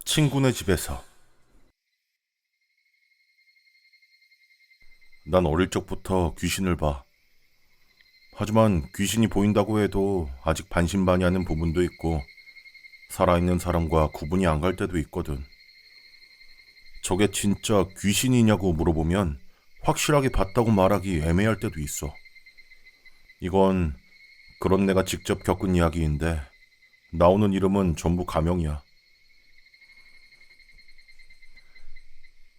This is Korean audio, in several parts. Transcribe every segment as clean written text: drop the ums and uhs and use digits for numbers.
친구네 집에서. 난 어릴 적부터 귀신을 봐. 하지만 귀신이 보인다고 해도 아직 반신반의하는 부분도 있고 살아있는 사람과 구분이 안 갈 때도 있거든. 저게 진짜 귀신이냐고 물어보면 확실하게 봤다고 말하기 애매할 때도 있어. 이건 그런 내가 직접 겪은 이야기인데 나오는 이름은 전부 가명이야.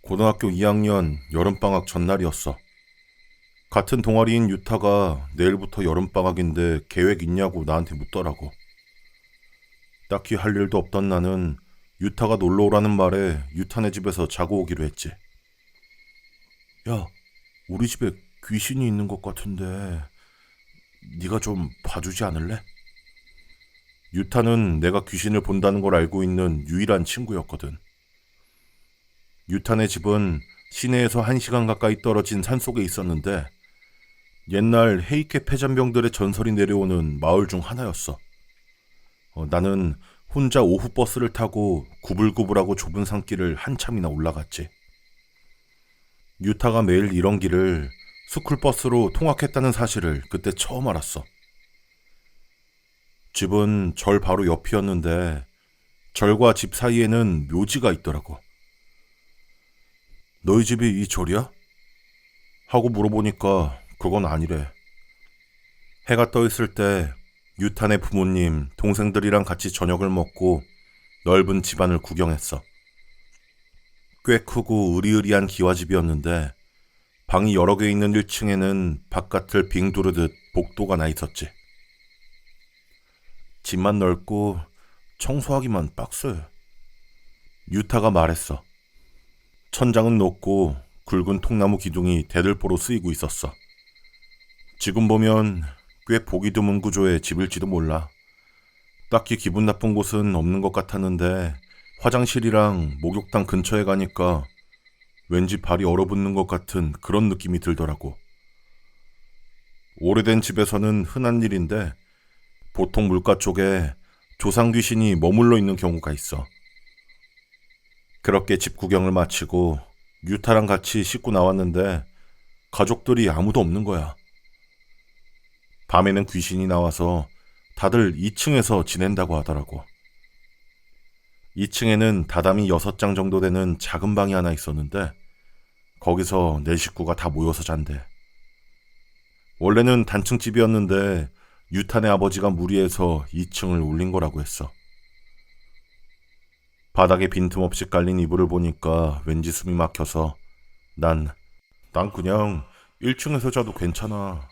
고등학교 2학년 여름방학 전날이었어. 같은 동아리인 유타가 내일부터 여름방학인데 계획 있냐고 나한테 묻더라고. 딱히 할 일도 없던 나는 유타가 놀러 오라는 말에 유타네 집에서 자고 오기로 했지. 야, 우리 집에 귀신이 있는 것 같은데 네가 좀 봐주지 않을래? 유타는 내가 귀신을 본다는 걸 알고 있는 유일한 친구였거든. 유타네 집은 시내에서 1시간 가까이 떨어진 산속에 있었는데 옛날 헤이케 폐잔병들의 전설이 내려오는 마을 중 하나였어. 나는 혼자 오후 버스를 타고 구불구불하고 좁은 산길을 한참이나 올라갔지. 유타가 매일 이런 길을 스쿨버스로 통학했다는 사실을 그때 처음 알았어. 집은 절 바로 옆이었는데 절과 집 사이에는 묘지가 있더라고. 너희 집이 이 절이야? 하고 물어보니까 그건 아니래. 해가 떠 있을 때 유탄의 부모님, 동생들이랑 같이 저녁을 먹고 넓은 집안을 구경했어. 꽤 크고 으리으리한 기와집이었는데 방이 여러 개 있는 1층에는 바깥을 빙 두르듯 복도가 나 있었지. 집만 넓고 청소하기만 빡세. 유타가 말했어. 천장은 높고 굵은 통나무 기둥이 대들보로 쓰이고 있었어. 지금 보면 꽤 보기 드문 구조의 집일지도 몰라. 딱히 기분 나쁜 곳은 없는 것 같았는데 화장실이랑 목욕탕 근처에 가니까 왠지 발이 얼어붙는 것 같은 그런 느낌이 들더라고. 오래된 집에서는 흔한 일인데 보통 물가 쪽에 조상 귀신이 머물러 있는 경우가 있어. 그렇게 집 구경을 마치고 유타랑 같이 씻고 나왔는데 가족들이 아무도 없는 거야. 밤에는 귀신이 나와서 다들 2층에서 지낸다고 하더라고. 2층에는 다다미 6장 정도 되는 작은 방이 하나 있었는데 거기서 내 식구가 다 모여서 잔대. 원래는 단층 집이었는데 유탄의 아버지가 무리해서 2층을 올린 거라고 했어. 바닥에 빈틈없이 깔린 이불을 보니까 왠지 숨이 막혀서 난 그냥 1층에서 자도 괜찮아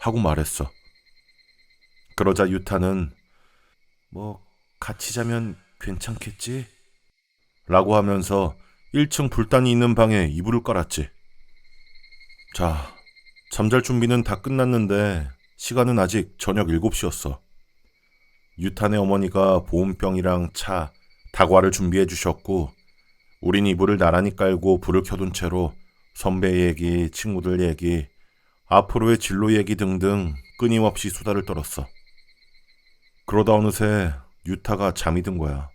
하고 말했어. 그러자 유타는 뭐 같이 자면 괜찮겠지? 라고 하면서 1층 불단이 있는 방에 이불을 깔았지. 자, 잠잘 준비는 다 끝났는데 시간은 아직 저녁 7시였어. 유탄의 어머니가 보온병이랑 차, 다과를 준비해 주셨고 우린 이불을 나란히 깔고 불을 켜둔 채로 선배 얘기, 친구들 얘기, 앞으로의 진로 얘기 등등 끊임없이 수다를 떨었어. 그러다 어느새 유타가 잠이 든 거야.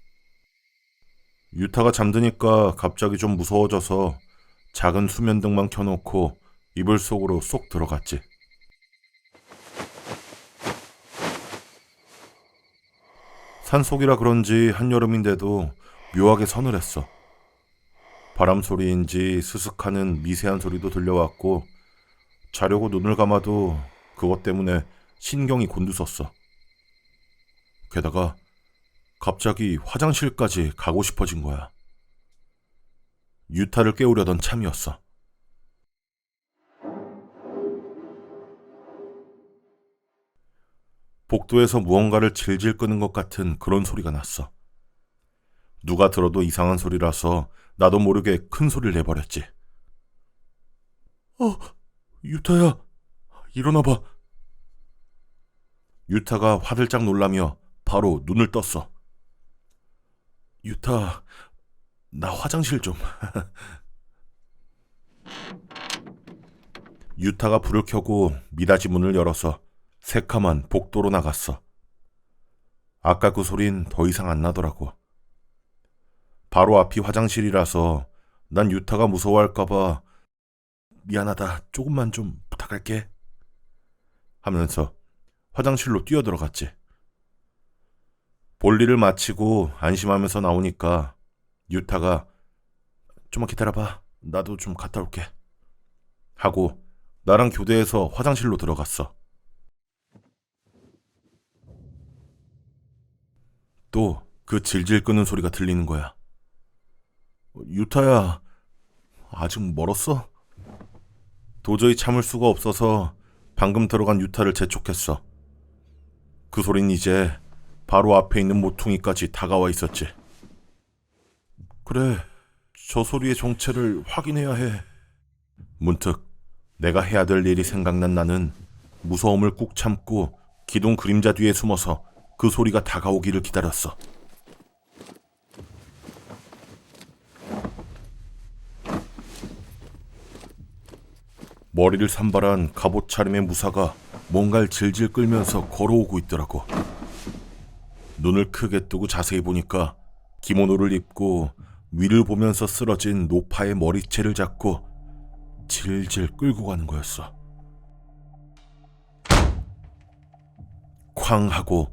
유타가 잠드니까 갑자기 좀 무서워져서 작은 수면등만 켜놓고 이불 속으로 쏙 들어갔지. 산속이라 그런지 한여름인데도 묘하게 서늘했어. 바람 소리인지 스슥하는 미세한 소리도 들려왔고 자려고 눈을 감아도 그것 때문에 신경이 곤두섰어. 게다가 갑자기 화장실까지 가고 싶어진 거야. 유타를 깨우려던 참이었어. 복도에서 무언가를 질질 끄는 것 같은 그런 소리가 났어. 누가 들어도 이상한 소리라서 나도 모르게 큰 소리를 내버렸지. 유타야, 일어나봐. 유타가 화들짝 놀라며 바로 눈을 떴어. 유타, 나 화장실 좀. 유타가 불을 켜고 미닫이 문을 열어서 새카만 복도로 나갔어. 아까 그 소린 더 이상 안 나더라고. 바로 앞이 화장실이라서 난 유타가 무서워할까봐 미안하다, 조금만 좀 부탁할게 하면서 화장실로 뛰어들어갔지. 볼일을 마치고 안심하면서 나오니까 유타가 좀만 기다려봐, 나도 좀 갔다 올게 하고 나랑 교대해서 화장실로 들어갔어. 또 그 질질 끄는 소리가 들리는 거야. 유타야, 아직 멀었어? 도저히 참을 수가 없어서 방금 들어간 유타를 재촉했어. 그 소린 이제 바로 앞에 있는 모퉁이까지 다가와 있었지. 그래, 저 소리의 정체를 확인해야 해. 문득 내가 해야 될 일이 생각난 나는 무서움을 꾹 참고 기둥 그림자 뒤에 숨어서 그 소리가 다가오기를 기다렸어. 머리를 산발한 갑옷 차림의 무사가 뭔가를 질질 끌면서 걸어오고 있더라고. 눈을 크게 뜨고 자세히 보니까 기모노를 입고 위를 보면서 쓰러진 노파의 머리채를 잡고 질질 끌고 가는 거였어. 쾅 하고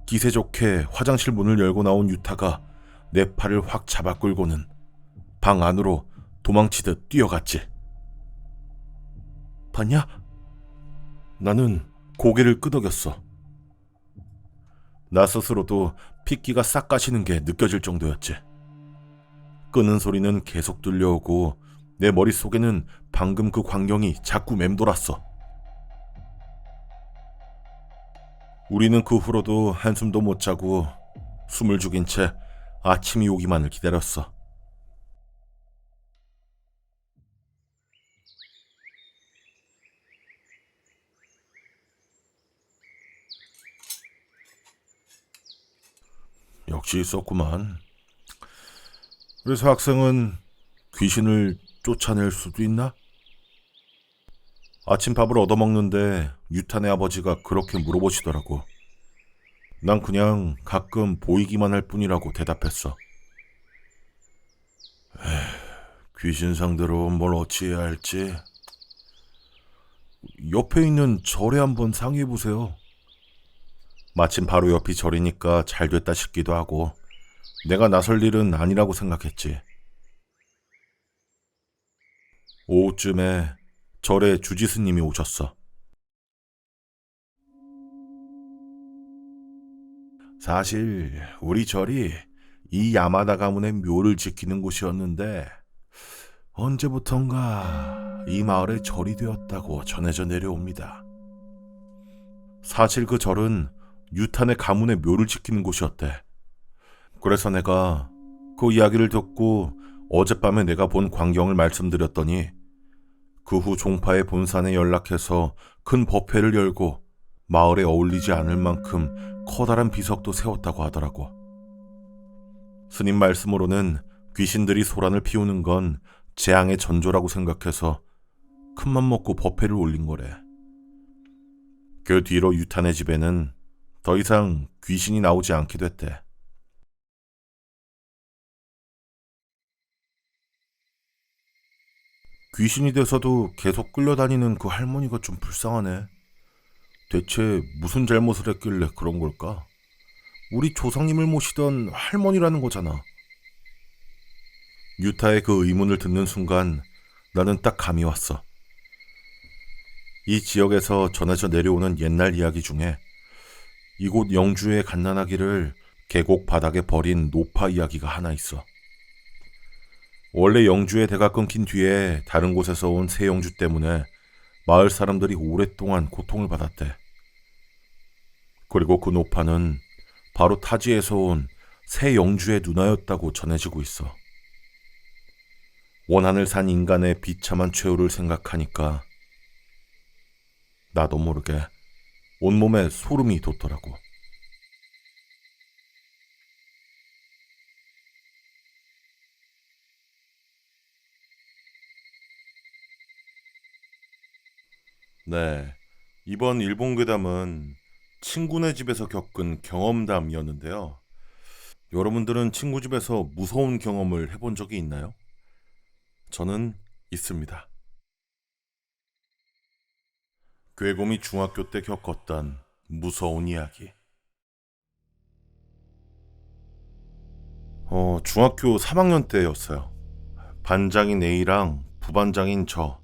기세 좋게 화장실 문을 열고 나온 유타가 내 팔을 확 잡아 끌고는 방 안으로 도망치듯 뛰어갔지. 봤냐? 나는 고개를 끄덕였어. 나 스스로도 핏기가 싹 가시는 게 느껴질 정도였지. 끄는 소리는 계속 들려오고 내 머릿속에는 방금 그 광경이 자꾸 맴돌았어. 우리는 그 후로도 한숨도 못 자고 숨을 죽인 채 아침이 오기만을 기다렸어. 역시 있었구만. 그래서 학생은 귀신을 쫓아낼 수도 있나? 아침밥을 얻어먹는데 유탄의 아버지가 그렇게 물어보시더라고. 난 그냥 가끔 보이기만 할 뿐이라고 대답했어. 귀신 상대로 뭘 어찌해야 할지. 옆에 있는 절에 한번 상의해보세요. 마침 바로 옆이 절이니까 잘 됐다 싶기도 하고 내가 나설 일은 아니라고 생각했지. 오후쯤에 절에 주지스님이 오셨어. 사실 우리 절이 이 야마다 가문의 묘를 지키는 곳이었는데 언제부턴가 이 마을에 절이 되었다고 전해져 내려옵니다. 사실 그 절은 유탄의 가문의 묘를 지키는 곳이었대. 그래서 내가 그 이야기를 듣고 어젯밤에 내가 본 광경을 말씀드렸더니 그 후 종파의 본산에 연락해서 큰 법회를 열고 마을에 어울리지 않을 만큼 커다란 비석도 세웠다고 하더라고. 스님 말씀으로는 귀신들이 소란을 피우는 건 재앙의 전조라고 생각해서 큰맘 먹고 법회를 올린 거래. 그 뒤로 유탄의 집에는 더 이상 귀신이 나오지 않게 됐대. 귀신이 돼서도 계속 끌려다니는 그 할머니가 좀 불쌍하네. 대체 무슨 잘못을 했길래 그런 걸까? 우리 조상님을 모시던 할머니라는 거잖아. 유타의 그 의문을 듣는 순간 나는 딱 감이 왔어. 이 지역에서 전해져 내려오는 옛날 이야기 중에 이곳 영주의 갓난아기를 계곡 바닥에 버린 노파 이야기가 하나 있어. 원래 영주의 대가 끊긴 뒤에 다른 곳에서 온 새 영주 때문에 마을 사람들이 오랫동안 고통을 받았대. 그리고 그 노파는 바로 타지에서 온 새 영주의 누나였다고 전해지고 있어. 원한을 산 인간의 비참한 최후를 생각하니까 나도 모르게 온몸에 소름이 돋더라고. 네, 이번 일본 괴담은 친구네 집에서 겪은 경험담이었는데요. 여러분들은 친구 집에서 무서운 경험을 해본 적이 있나요? 저는 있습니다. 괴곰이 중학교 때 겪었던 무서운 이야기. 중학교 3학년 때였어요. 반장인 A랑 부반장인 저,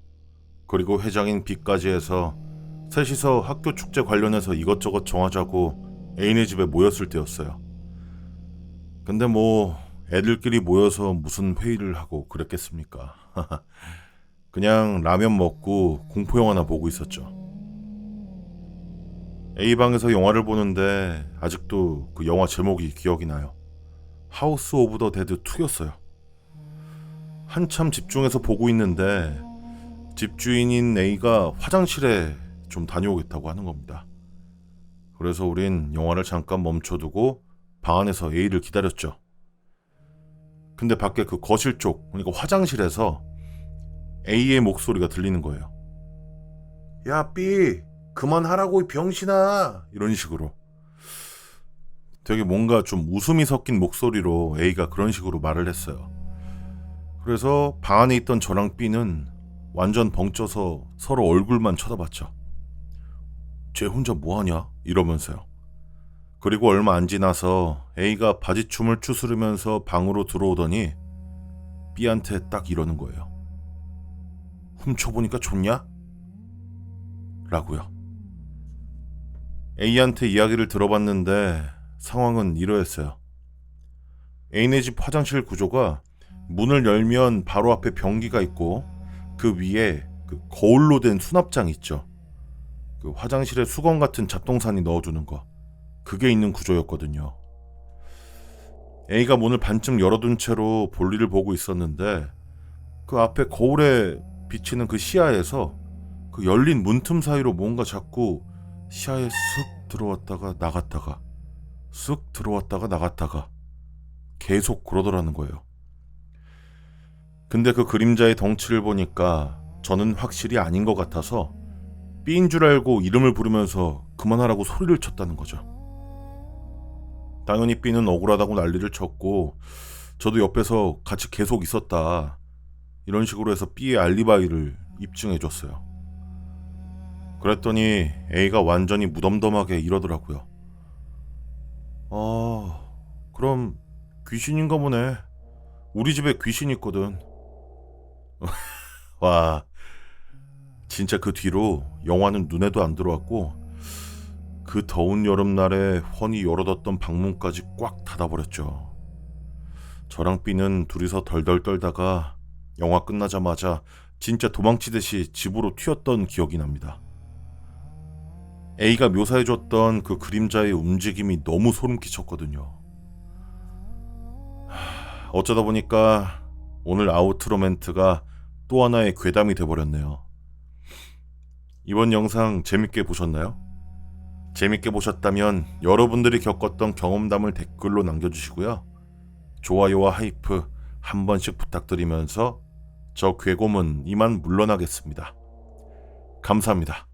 그리고 회장인 B까지 해서 셋이서 학교 축제 관련해서 이것저것 정하자고 애인의 집에 모였을 때였어요. 근데 뭐 애들끼리 모여서 무슨 회의를 하고 그랬겠습니까? 그냥 라면 먹고 공포영화나 보고 있었죠. A방에서 영화를 보는데 아직도 그 영화 제목이 기억이 나요. 하우스 오브 더 데드 2였어요. 한참 집중해서 보고 있는데 집주인인 A가 화장실에 좀 다녀오겠다고 하는 겁니다. 그래서 우린 영화를 잠깐 멈춰두고 방 안에서 A를 기다렸죠. 근데 밖에 그 거실 쪽, 그러니까 화장실에서 A의 목소리가 들리는 거예요. 야, B, 그만하라고, 이 병신아. 이런 식으로. 되게 뭔가 좀 웃음이 섞인 목소리로 A가 그런 식으로 말을 했어요. 그래서 방 안에 있던 저랑 B는 완전 벙쪄서 서로 얼굴만 쳐다봤죠. 쟤 혼자 뭐하냐? 이러면서요. 그리고 얼마 안 지나서 A가 바지춤을 추스르면서 방으로 들어오더니 B한테 딱 이러는 거예요. 훔쳐보니까 좋냐? 라고요. A한테 이야기를 들어봤는데 상황은 이러했어요. A네 집 화장실 구조가 문을 열면 바로 앞에 변기가 있고 그 위에 그 거울로 된 수납장 있죠. 그 화장실에 수건 같은 잡동사니 넣어두는 거. 그게 있는 구조였거든요. A가 문을 반쯤 열어둔 채로 볼일을 보고 있었는데 그 앞에 거울에 비치는 그 시야에서 그 열린 문틈 사이로 뭔가 자꾸 시야에 쓱 들어왔다가 나갔다가 쓱 들어왔다가 나갔다가 계속 그러더라는 거예요. 근데 그 그림자의 덩치를 보니까 저는 확실히 아닌 것 같아서 B인 줄 알고 이름을 부르면서 그만하라고 소리를 쳤다는 거죠. 당연히 B는 억울하다고 난리를 쳤고 저도 옆에서 같이 계속 있었다. 이런 식으로 해서 B의 알리바이를 입증해줬어요. 그랬더니 A가 완전히 무덤덤하게 이러더라고요. 그럼 귀신인가 보네. 우리 집에 귀신 있거든. 와, 진짜 그 뒤로 영화는 눈에도 안 들어왔고 그 더운 여름날에 훤히 열어뒀던 방문까지 꽉 닫아버렸죠. 저랑 B는 둘이서 덜덜 떨다가 영화 끝나자마자 진짜 도망치듯이 집으로 튀었던 기억이 납니다. A가 묘사해줬던 그 그림자의 움직임이 너무 소름 끼쳤거든요. 어쩌다 보니까 오늘 아우트로 멘트가 또 하나의 괴담이 돼버렸네요. 이번 영상 재밌게 보셨나요? 재밌게 보셨다면 여러분들이 겪었던 경험담을 댓글로 남겨주시고요. 좋아요와 하이프 한 번씩 부탁드리면서 저 괴곰은 이만 물러나겠습니다. 감사합니다.